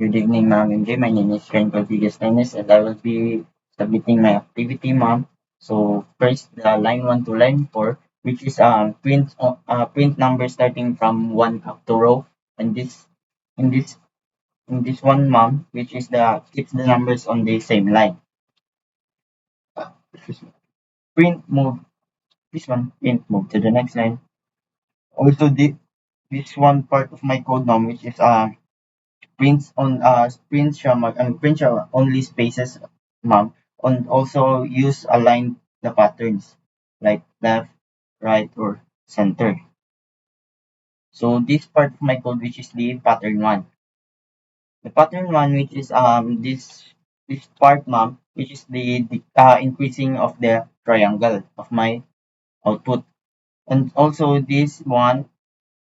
Good evening, Ma'am MJ. My name is Ken Rodriguez Tennis, and I will be submitting my activity, Ma'am. So first, the line 1 to line 4, which is print number starting from 1 up to row, and this in this in this one, Ma'am, which is the keeps the numbers on the same line. Excuse me. Print move this one. Print move to the next line. Also, this one part of my code, Ma'am, which is print siya only spaces, ma'am, and also use align the patterns like left, right, or center. So this part of my code, which is the pattern one. The pattern one, which is this part, ma'am, which is the increasing of the triangle of my output, and also this one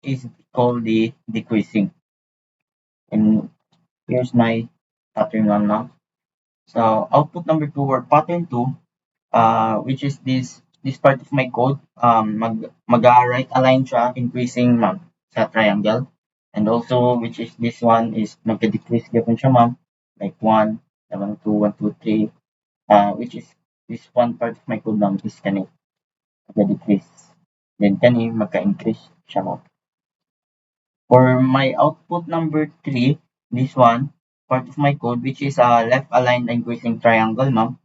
is called the decreasing. And here's my pattern one now. So output number two or pattern two, which is this part of my code, mag-right align siya, increasing ma'am sa triangle. And also, which is this one is magka-decrease gapon siya ma'am, like 1, 7, 2, 1, 2, 3, which is this one part of my code ma'am is kani magka-decrease. Then kani magka-increase siya ma'am. For my output number three, this one, part of my code, which is left aligned increasing triangle ma'am.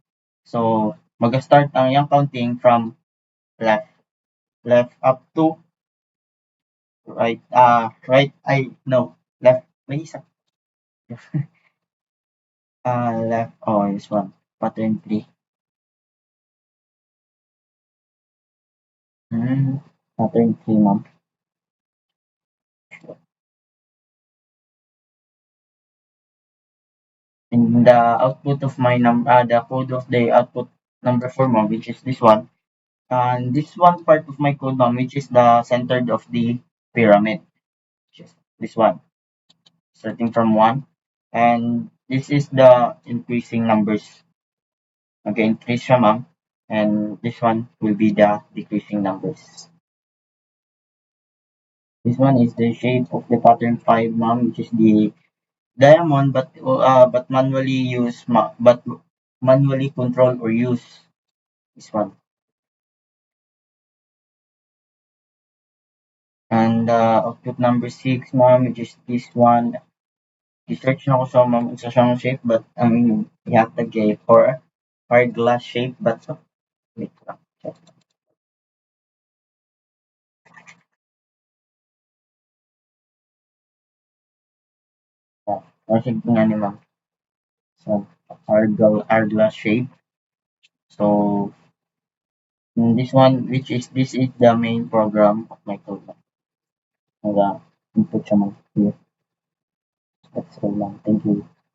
So, mag-start ang yung counting from left. Left up to right. Right, no. Left. May isa. Left. Oh, this one. Pattern 3. Pattern 3, ma'am. And the output of the code of the output number 4, ma'am, which is this one. And this one part of my code, ma'am, which is the centered of the pyramid. Which is this one. Starting from 1. And this is the increasing numbers. Okay, increase siya, ma'am. And this one will be the decreasing numbers. This one is the shape of the pattern 5, ma'am, which is the diamond, but manually control or use this one. And output number 6, ma'am, which is this one. Research na ako sa ma'am sa siyang shape, but ihatag kay for hourglass shape, but so wait lang. Check. Shape nga ni ma'am. So hourglass shape. So this one, this is the main program of my code. Nag-input siya mga here. That's all lang. Thank you.